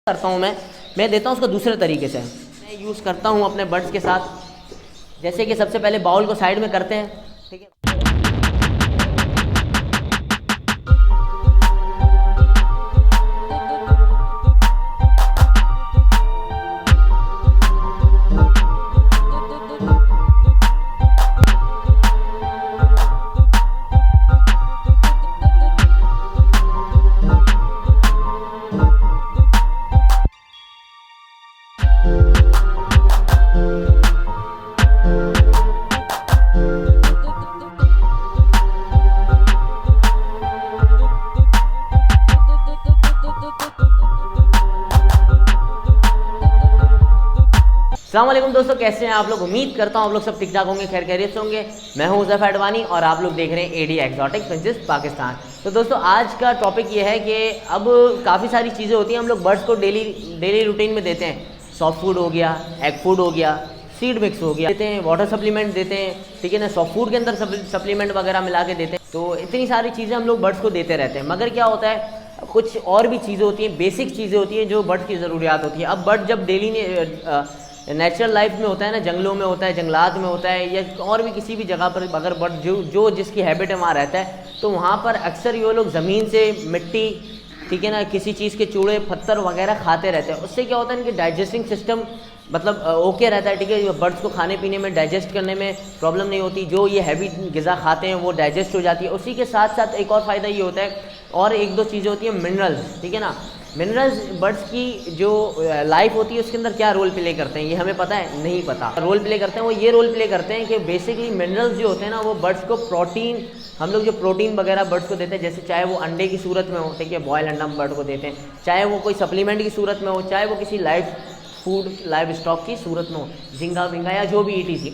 करता हूँ मैं देता हूँ उसको दूसरे तरीके से। मैं यूज़ करता हूँ अपने बड्स के साथ, जैसे कि सबसे पहले बाउल को साइड में करते हैं, ठीक है। अस्सलामुअलैकुम दोस्तों, कैसे हैं आप लोग। उम्मीद करता हूँ आप लोग सब ठीक ठाक होंगे, खैर खैरियत से होंगे। मैं हूँ उज़ैफ़ अडवाणी और आप लोग देख रहे हैं एडी एक्सोटिक फिंचेस पाकिस्तान। तो दोस्तों आज का टॉपिक ये है कि अब काफ़ी सारी चीज़ें होती हैं हम लोग बर्ड्स को डेली रूटीन में देते हैं। सॉफ्ट फूड हो गया, एग फूड हो गया, सीड मिक्स हो गया, देते हैं वाटर सप्लीमेंट देते हैं, ठीक है ना। सॉफ्ट फूड के अंदर सप्लीमेंट वगैरह मिला के देते हैं। तो इतनी सारी चीज़ें हम लोग बर्ड्स को देते रहते हैं। मगर क्या होता है, कुछ और भी चीज़ें होती हैं, बेसिक चीज़ें होती हैं जो बर्ड्स की ज़रूरियात होती है। अब बर्ड जब डेली नेचुरल लाइफ में होता है ना, जंगलों में होता है, जंगलात में होता है, या और भी किसी भी जगह पर अगर बर्ड जो जिसकी हैबिट है वहाँ रहता है, तो वहाँ पर अक्सर ये लोग ज़मीन से मिट्टी, ठीक है ना, किसी चीज़ के चूड़े पत्थर वगैरह खाते रहते हैं। उससे क्या होता है, इनके डाइजेस्टिंग सिस्टम मतलब ओके रहता है, ठीक है। बर्ड्स को खाने पीने में, डाइजेस्ट करने में प्रॉब्लम नहीं होती। जो ये हैवी ग़िज़ा खाते हैं वो डाइजेस्ट हो जाती है। उसी के साथ साथ एक और फ़ायदा ये होता है, और एक दो चीज़ें होती हैं, मिनरल्स, ठीक है ना। मिनरल्स बर्ड्स की जो लाइफ होती है उसके अंदर क्या रोल प्ले करते हैं ये हमें पता है? नहीं पता। रोल प्ले करते हैं, वो ये रोल प्ले करते हैं कि बेसिकली मिनरल्स जो होते हैं ना, वो बर्ड्स को प्रोटीन, हम लोग जो प्रोटीन वगैरह बर्ड्स को देते हैं, जैसे चाहे वो अंडे की सूरत में हो, ठीक है, बॉयल अंडा हम बर्ड को देते हैं, चाहे वो कोई सप्लीमेंट की सूरत में हो, चाहे वो किसी लाइव फूड लाइव स्टॉक की सूरत में हो, झिंगा विंगा या जो भी ETC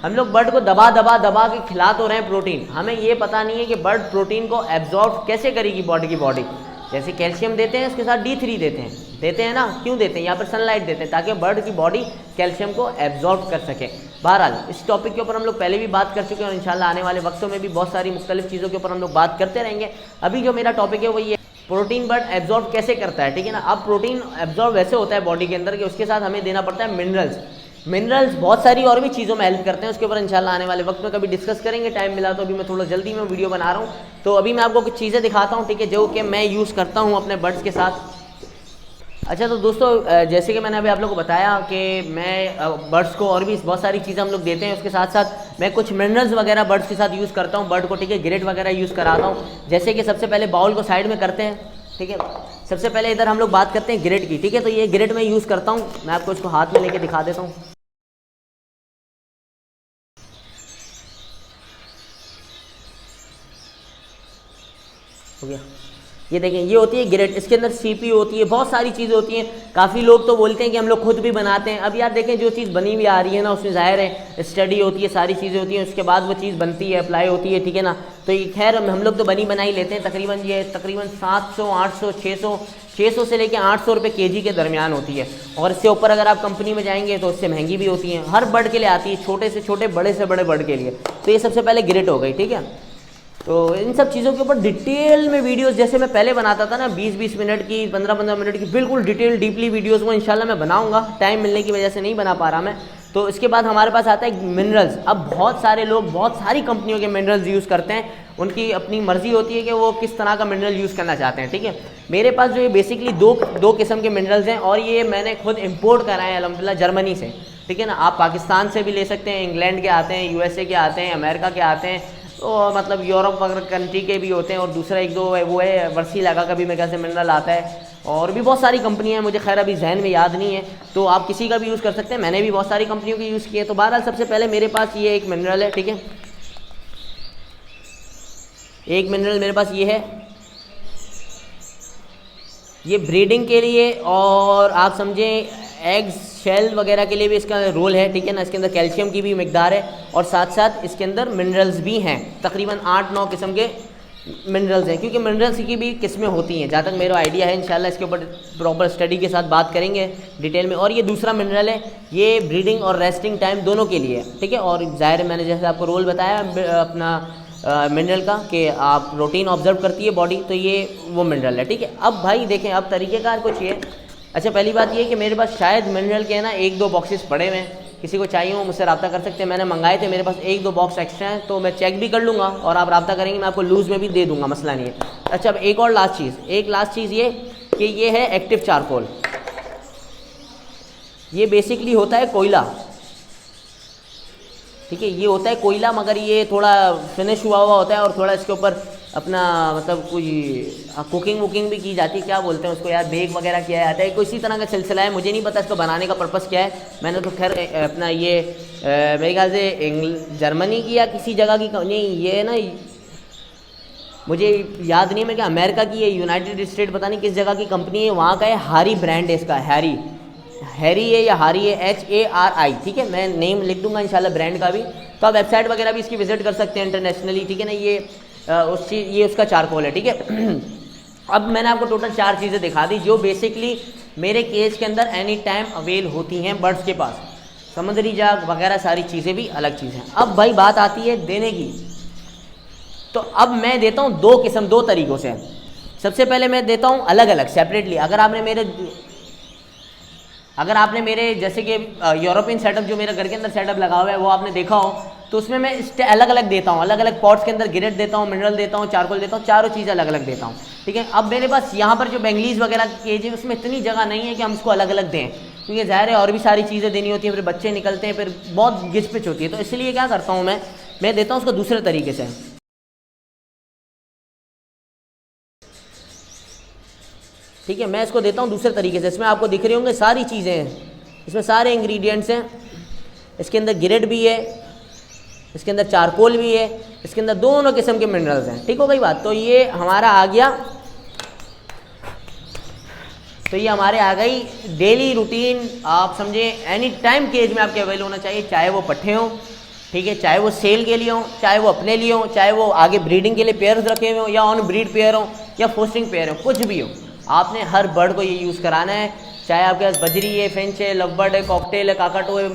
हम लोग बर्ड को दबा के खिला तो रहे हैं प्रोटीन। हमें ये पता नहीं है कि बर्ड प्रोटीन को एब्जॉर्ब कैसे करेगी बॉडी। जैसे कैल्शियम देते हैं, उसके साथ D3 देते हैं ना। क्यों देते हैं? यहाँ पर सनलाइट देते हैं ताकि बर्ड की बॉडी कैल्शियम को एब्जॉर्ब कर सके। बहरहाल इस टॉपिक के ऊपर हम लोग पहले भी बात कर चुके हैं और इंशाल्लाह आने वाले वक्तों में भी बहुत सारी मुख्तलिफ चीज़ों के ऊपर हम लोग बात करते रहेंगे। अभी जो मेरा टॉपिक है वो ये, प्रोटीन बर्ड एब्जॉर्ब कैसे करता है, ठीक है ना। अब प्रोटीन एब्जॉर्ब वैसे होता है बॉडी के अंदर कि उसके साथ हमें देना पड़ता है मिनरल्स बहुत सारी और भी चीज़ों में हेल्प करते हैं। उसके ऊपर इंशाल्लाह आने वाले वक्त में कभी डिस्कस करेंगे, टाइम मिला तो। अभी मैं थोड़ा जल्दी में वीडियो बना रहा हूँ, तो अभी मैं आपको कुछ चीज़ें दिखाता हूँ, ठीक है, जो कि मैं यूज़ करता हूँ अपने बर्ड्स के साथ। अच्छा, तो दोस्तों जैसे कि मैंने अभी आप लोगों को बताया कि मैं बर्ड्स को और भी बहुत सारी चीज़ें हम लोग देते हैं। उसके साथ साथ मैं कुछ मिनरल्स वगैरह बर्ड्स के साथ यूज़ करता हूँ बर्ड को, ठीक है, ग्रेट वगैरह यूज़ कराता हूँ। जैसे कि सबसे पहले बाउल को साइड में करते हैं, ठीक है। सबसे पहले इधर हम लोग बात करते हैं ग्रेट की, ठीक है। तो ये ग्रेट मैं यूज़ करता हूँ, मैं आपको इसको हाथ में लेके दिखा देता हूँ। हो गया, ये देखें, ये होती है ग्रेट। इसके अंदर CPU होती है, बहुत सारी चीज़ें होती हैं। काफ़ी लोग तो बोलते हैं कि हम लोग खुद भी बनाते हैं। अब यार देखें, जो चीज़ बनी हुई आ रही है ना, उसमें ज़ाहिर है स्टडी होती है, सारी चीज़ें होती हैं, उसके बाद वो चीज़ बनती है, अप्लाई होती है, ठीक है ना। तो ये खैर हम लोग तो बनी बनाई लेते हैं। तकरीबन 700, 800, 600 से लेकर 800 रुपये kg के दरमियान होती है। और इससे ऊपर अगर आप कंपनी में जाएंगे तो उससे महंगी भी होती हैं। हर बर्ड के लिए आती है, छोटे से छोटे, बड़े से बड़े बर्ड के लिए। तो ये सबसे पहले ग्रेट हो गई, ठीक है। तो इन सब चीज़ों के ऊपर डिटेल में वीडियोस जैसे मैं पहले बनाता था ना, 20-20 मिनट की, 15-15 मिनट की, बिल्कुल डिटेल डीपली वीडियोस को इंशाल्लाह मैं बनाऊंगा। टाइम मिलने की वजह से नहीं बना पा रहा मैं। तो इसके बाद हमारे पास आता है मिनरल्स। अब बहुत सारे लोग बहुत सारी कंपनियों के मिनरल्स यूज़ करते हैं। उनकी अपनी मर्ज़ी होती है कि वो किस तरह का मिनरल यूज़ करना चाहते हैं, ठीक है। मेरे पास जो ये बेसिकली दो किस्म के मिनरल्स हैं, और ये मैंने खुद इम्पोर्ट कराए हैं अल्हम्दुलिल्लाह जर्मनी से, ठीक है ना। आप पाकिस्तान से भी ले सकते हैं, इंग्लैंड के आते हैं, USA के आते हैं, अमेरिका के आते हैं, तो मतलब यूरोप वगैरह कंट्री के भी होते हैं। और दूसरा एक दो वो है वर्सी लगा का भी मेरे ख्याल से मिनरल आता है। और भी बहुत सारी कंपनियां हैं, मुझे खैर अभी जहन में याद नहीं है, तो आप किसी का भी यूज़ कर सकते हैं। मैंने भी बहुत सारी कंपनियों की यूज़ किए। तो बहरहाल सबसे पहले मेरे पास ये एक मिनरल है, ठीक है। एक मिनरल मेरे पास ये है, ये ब्रीडिंग के लिए और आप समझें एग्स शेल वगैरह के लिए भी इसका रोल है, ठीक है ना। इसके अंदर कैल्शियम की भी मिकदार है और साथ साथ इसके अंदर मिनरल्स भी हैं। तकरीबन 8-9 किस्म के मिनरल्स हैं, क्योंकि मिनरल्स की भी किस्में होती हैं, जहाँ तक मेरा आइडिया है। इंशाल्लाह इसके ऊपर प्रॉपर स्टडी के साथ बात करेंगे डिटेल में। और ये दूसरा मिनरल है, ये ब्रीडिंग और रेस्टिंग टाइम दोनों के लिए, ठीक है। और ज़ाहिर मैंने जैसे आपको रोल बताया अपना मिनरल का कि आप प्रोटीन ऑब्जर्व करती है बॉडी, तो ये वो मिनरल है, ठीक है। अब भाई देखें, अब तरीक़ेकार कुछ ये अच्छा, पहली बात ये कि मेरे पास शायद मिनरल के ना 1-2 बॉक्सेस पड़े हुए हैं, किसी को चाहिए हो मुझसे रब्ता कर सकते हैं। मैंने मंगाए थे, मेरे पास 1-2 बॉक्स एक्स्ट्रा हैं, तो मैं चेक भी कर लूँगा और आप रब्ता करेंगे मैं आपको लूज़ में भी दे दूँगा, मसला नहीं है। अच्छा, अब एक और लास्ट चीज़ ये कि ये है एक्टिव चारकोल। ये बेसिकली होता है कोयला, ठीक है, ये होता है कोयला, मगर ये थोड़ा फिनिश हुआ होता है और थोड़ा इसके ऊपर अपना मतलब कोई कुकिंग वुकिंग भी की जाती है, क्या बोलते हैं उसको यार, बेक वगैरह किया जाता है, कोई इसी तरह का सिलसिला है, मुझे नहीं पता इसको बनाने का पर्पस क्या है। मैंने तो खैर अपना ये मेरे ख्याल से जर्मनी की या किसी जगह की नहीं, ये ना मुझे याद नहीं है, मैं क्या अमेरिका की है, यूनाइटेड स्टेट पता नहीं किस जगह की कंपनी है, वहाँ का है, हारी ब्रांड है इसका, हैरी है या हारी है, HARI, ठीक है, मैं नेम लिख दूंगा इंशाल्लाह ब्रांड का भी। तो आप वेबसाइट वगैरह भी इसकी विजिट कर सकते हैं इंटरनेशनली, ठीक है ना। ये ये उसका चारकोल है, ठीक है। अब मैंने आपको टोटल 4 चीज़ें दिखा दी जो बेसिकली मेरे केज के अंदर एनी टाइम अवेल होती हैं बर्ड्स के पास। समुद्री जाग वगैरह सारी चीज़ें भी अलग चीज़ें। अब भाई बात आती है देने की, तो अब मैं देता हूँ 2 किस्म, 2 तरीक़ों से। सबसे पहले मैं देता हूँ अलग अलग सेपरेटली। अगर आपने मेरे जैसे कि यूरोपियन सेटअप जो मेरे घर के अंदर सेटअप लगा हुआ है वो आपने देखा हो, तो उसमें मैं अलग अलग देता हूँ, अलग अलग पॉट्स के अंदर गिरेट देता हूँ, मिनरल देता हूँ, चारकोल देता हूँ, चारों चीज़ें अलग अलग देता हूँ, ठीक है। अब मेरे पास यहाँ पर जो बेंगलीज वगैरह की केज है उसमें इतनी जगह नहीं है कि हम इसको अलग अलग दें, क्योंकि ज़ाहिर है और भी सारी चीज़ें देनी होती हैं, फिर बच्चे निकलते हैं, फिर बहुत गिच पिच होती है। तो इसलिए क्या करता हूँ मैं देता हूँ उसको दूसरे तरीके से, ठीक है। मैं इसको देता हूँ दूसरे तरीके से। इसमें आपको दिख रही होंगे सारी चीज़ें हैं, इसमें सारे इंग्रेडिएंट्स हैं, इसके अंदर गिरेट भी है, इसके अंदर चारकोल भी है, इसके अंदर दोनों किस्म के मिनरल्स हैं, ठीक हो गई बात। तो ये हमारा आ गया, तो ये हमारे आ गई डेली रूटीन, आप समझे एनी टाइम केज में आपके अवेलेबल होना चाहिए, चाहे वो पट्ठे हों, ठीक है, चाहे वो सेल के लिए हों, चाहे वो अपने लिए हों, चाहे वो आगे ब्रीडिंग के लिए पेयर्स रखे हुए हों, या ऑन ब्रीड पेयर हों, या फोस्टिंग पेयर हों, कुछ भी हो, आपने हर बर्ड को ये यूज़ कराना है। चाहे आपके पास बजरी है, फिंच है, लवबर्ड है, कॉकटेल है, काकाटो है,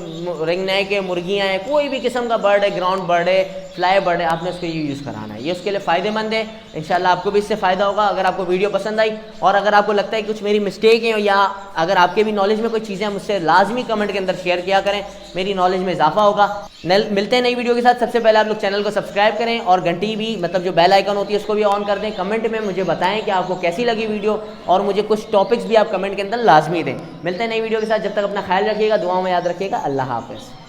रिंग नेक है, मुर्गियाँ हैं, कोई भी किस्म का बर्ड है, ग्राउंड बर्ड है, फ्लाई बर्ड है, आपने उसको ये यूज़ कराना है। ये उसके लिए फ़ायदेमंद है, इंशाल्लाह आपको भी इससे फ़ायदा होगा। अगर आपको वीडियो पसंद आई और अगर आपको लगता है कि कुछ मेरी मिस्टेक है या अगर आपके भी नॉलेज में कोई चीज़ें, मुझसे लाजमी कमेंट के अंदर शेयर किया करें, मेरी नॉलेज में इजाफा होगा। मिलते हैं नई वीडियो के साथ। सबसे पहले आप लोग चैनल को सब्सक्राइब करें और घंटी भी मतलब जो बेल आइकन होती है उसको भी ऑन कर दें। कमेंट में मुझे बताएं कि आपको कैसी लगी वीडियो और मुझे कुछ टॉपिक्स भी आप कमेंट के अंदर लाजमी दें। मिलते हैं नई वीडियो के साथ, जब तक अपना ख्याल रखिएगा, दुआओं में याद रखिएगा। अल्लाह हाफ़िज़।